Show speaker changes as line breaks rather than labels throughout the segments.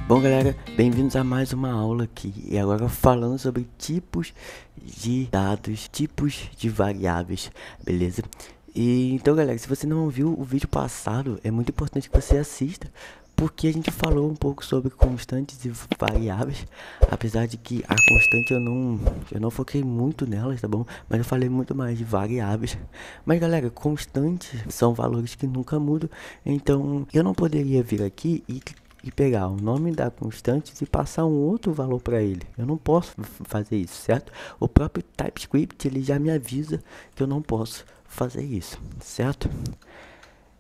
Bom galera, bem-vindos a mais uma aula aqui e agora falando sobre tipos de dados, tipos de variáveis, beleza? E então galera, se você não viu o vídeo passado, é muito importante que você assista, porque a gente falou um pouco sobre constantes e variáveis, apesar de que a constante eu não foquei muito nelas, tá bom? Mas eu falei muito mais de variáveis. Mas galera, constantes são valores que nunca mudam, então eu não poderia vir aqui e pegar o nome da constante e passar um outro valor para ele. Eu não posso fazer isso, certo? O próprio TypeScript ele já me avisa que eu não posso fazer isso, certo?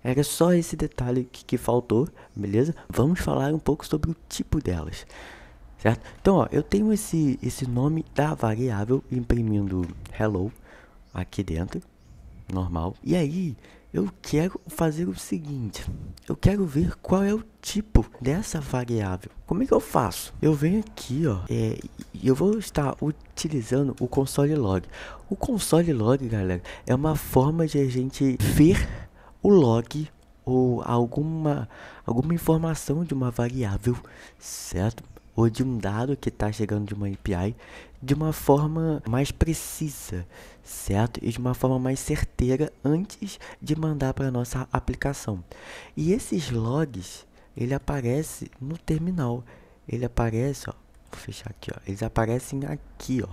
Era só esse detalhe que faltou, beleza? Vamos falar um pouco sobre o tipo delas, certo? Então, ó, eu tenho esse nome da variável imprimindo hello aqui dentro, normal. E aí, eu quero fazer o seguinte, eu quero ver qual é o tipo dessa variável. Como é que eu faço? Eu venho aqui, ó, e eu vou estar utilizando o console log. O console log, galera, é uma forma de a gente ver o log ou alguma informação de uma variável, certo? Ou de um dado que está chegando de uma API de uma forma mais precisa, certo? E de uma forma mais certeira antes de mandar para nossa aplicação. E esses logs, ele aparece no terminal. Ele aparece, ó, vou fechar aqui, ó. Eles aparecem aqui, ó,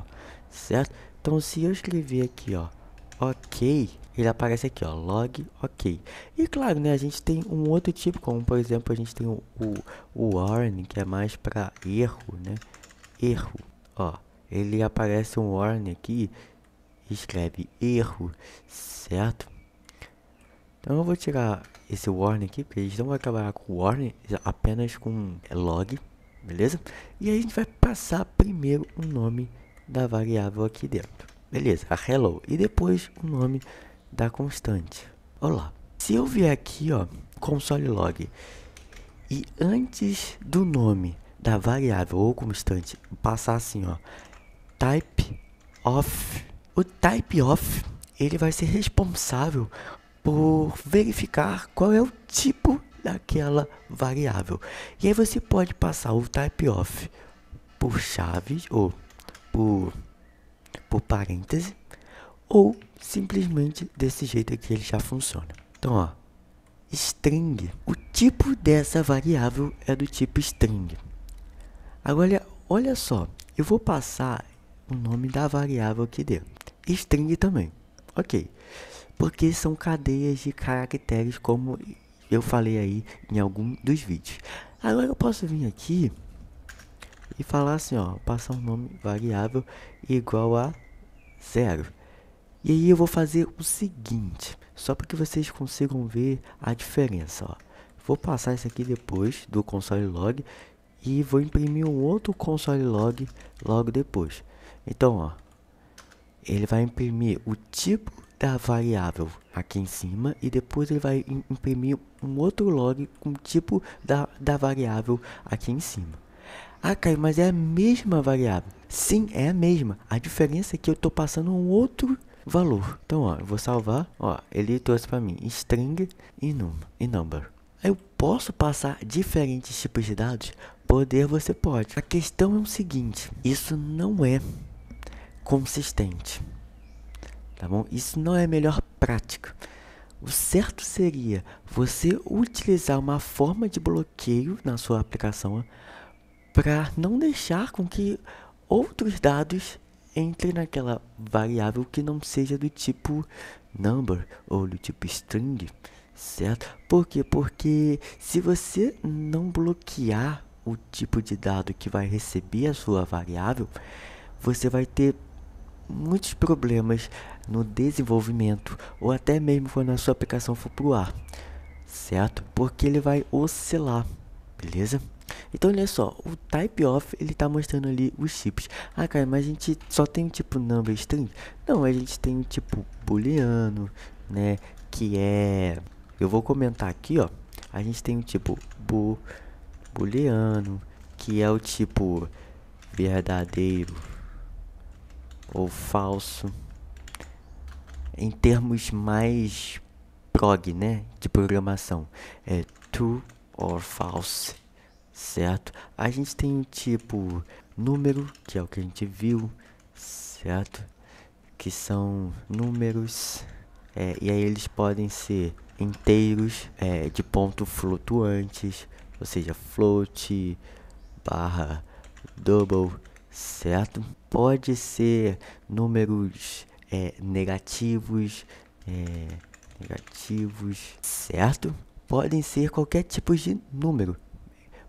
certo? Então, se eu escrever aqui, ó, ok, ele aparece aqui, ó, log ok. E claro, né, a gente tem um outro tipo, como por exemplo, a gente tem o warning, que é mais para erro, né? Erro, ó, ele aparece um warning aqui, escreve erro, certo? Então eu vou tirar esse warning aqui, porque a gente não vai trabalhar com warning, apenas com log, beleza? E aí a gente vai passar primeiro o nome da variável aqui dentro. Beleza, a hello. E depois o nome da constante. Olá. Se eu vier aqui, ó, console log, e antes do nome da variável ou constante, passar assim, ó, type of. O type of, ele vai ser responsável por verificar qual é o tipo daquela variável. E aí você pode passar o type of por chaves ou por parêntese, ou simplesmente desse jeito aqui ele já funciona. Então, ó, string, o tipo dessa variável é do tipo string. Agora, olha só, eu vou passar o nome da variável aqui dentro, string também, ok, porque são cadeias de caracteres, como eu falei aí em algum dos vídeos. Agora eu posso vir aqui e falar assim, ó, passar um nome variável igual a 0. E aí eu vou fazer o seguinte, só para que vocês consigam ver a diferença, ó. Vou passar isso aqui depois do console log e vou imprimir um outro console log logo depois. Então, ó, ele vai imprimir o tipo da variável aqui em cima e depois ele vai imprimir um outro log com o tipo da variável aqui em cima. Ah, Caio, mas é a mesma variável. Sim, é a mesma. A diferença é que eu estou passando um outro valor. Então, ó, eu vou salvar. Ó, ele trouxe para mim string e number. Eu posso passar diferentes tipos de dados? Poder você pode. A questão é o seguinte, isso não é consistente, tá bom? Isso não é a melhor prática. O certo seria você utilizar uma forma de bloqueio na sua aplicação para não deixar com que outros dados entrem naquela variável que não seja do tipo number ou do tipo string, certo? Por quê? Porque se você não bloquear o tipo de dado que vai receber a sua variável, você vai ter muitos problemas no desenvolvimento ou até mesmo quando a sua aplicação for pro ar, certo? Porque ele vai oscilar, beleza? Então olha só, o type of ele tá mostrando ali os tipos. Ah, cara, mas a gente só tem o tipo number string? Não, a gente tem o tipo booleano, né, que é, eu vou comentar aqui, ó. A gente tem o tipo booleano, que é o tipo verdadeiro ou falso, em termos mais prog, né, de programação, é true or false, certo? A gente tem o tipo número, que é o que a gente viu, certo? Que são números, e aí eles podem ser inteiros, de ponto flutuantes, ou seja, float, barra, double, certo? Pode ser números negativos, certo? Podem ser qualquer tipo de número.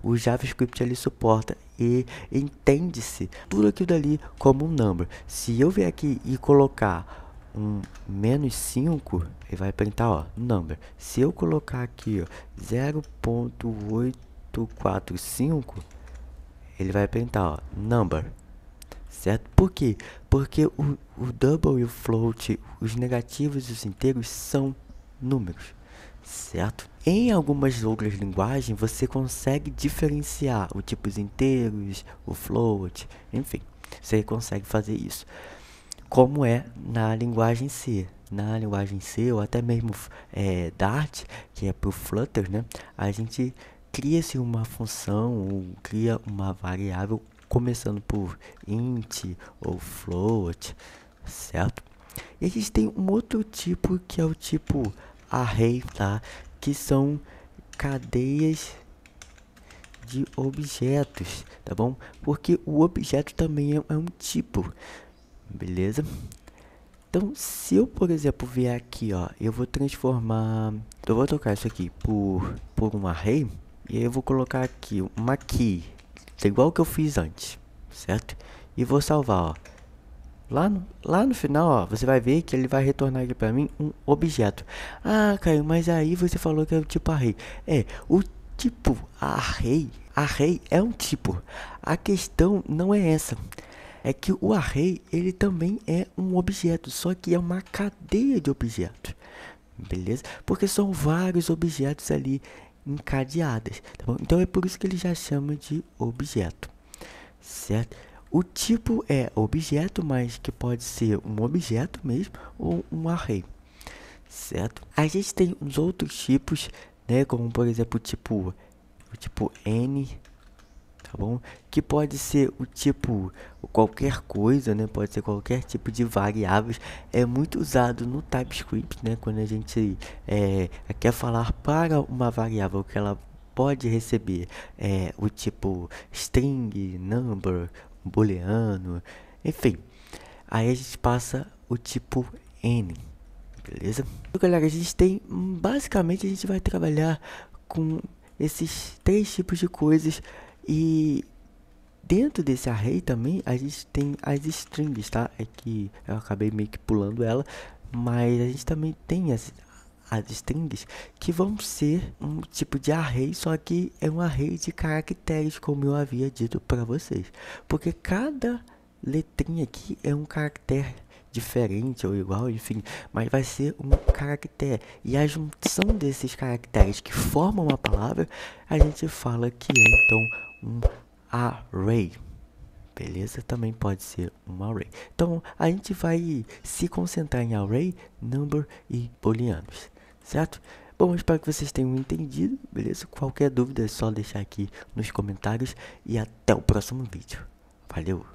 O JavaScript ele suporta e entende-se tudo aquilo dali como um number. Se eu vier aqui e colocar um -5, ele vai printar, ó, number. Se eu colocar aqui, ó, 0.845, ele vai printar, ó, number. Certo? Por quê? Porque o double e o float, os negativos e os inteiros são números, certo? Em algumas outras linguagens, você consegue diferenciar os tipos inteiros, o float, enfim, você consegue fazer isso. Como é na linguagem C. Na linguagem C, ou até mesmo Dart, que é para o Flutter, né? A gente cria-se uma função, ou cria uma variável, começando por int ou float, certo? E a gente tem um outro tipo que é o tipo array, tá? Que são cadeias de objetos, tá bom? Porque o objeto também é um tipo, beleza? Então, se eu, por exemplo, vier aqui, ó, eu vou transformar, eu vou trocar isso aqui por um array, e aí eu vou colocar aqui uma key, igual que eu fiz antes, certo? E vou salvar, ó. Lá no final, ó, você vai ver que ele vai retornar aqui para mim um objeto. Ah, Caio, mas aí você falou que é o tipo array. O tipo array é um tipo. A questão não é essa. É que o array, ele também é um objeto, só que é uma cadeia de objetos, beleza? Porque são vários objetos ali encadeados, tá bom? Então é por isso que ele já chama de objeto, certo? O tipo é objeto, mas que pode ser um objeto mesmo ou um array, certo? A gente tem uns outros tipos, né? Como por exemplo o tipo n, tá bom? Que pode ser o tipo qualquer coisa, né? Pode ser qualquer tipo de variáveis. É muito usado no TypeScript, né? Quando a gente quer falar para uma variável que ela pode receber o tipo string, number, booleano, enfim. Aí a gente passa o tipo n, beleza? Então, galera, a gente tem, basicamente a gente vai trabalhar com esses três tipos de coisas. E dentro desse array também a gente tem as strings, tá? É que eu acabei meio que pulando ela, mas a gente também tem as strings que vão ser um tipo de array, só que é um array de caracteres, como eu havia dito para vocês, porque cada letrinha aqui é um caractere diferente ou igual, enfim, mas vai ser um caractere, e a junção desses caracteres que formam uma palavra, a gente fala que é então um array, beleza? Também pode ser um array. Então, a gente vai se concentrar em array, number e booleanos, certo? Bom, espero que vocês tenham entendido, beleza? Qualquer dúvida é só deixar aqui nos comentários e até o próximo vídeo. Valeu!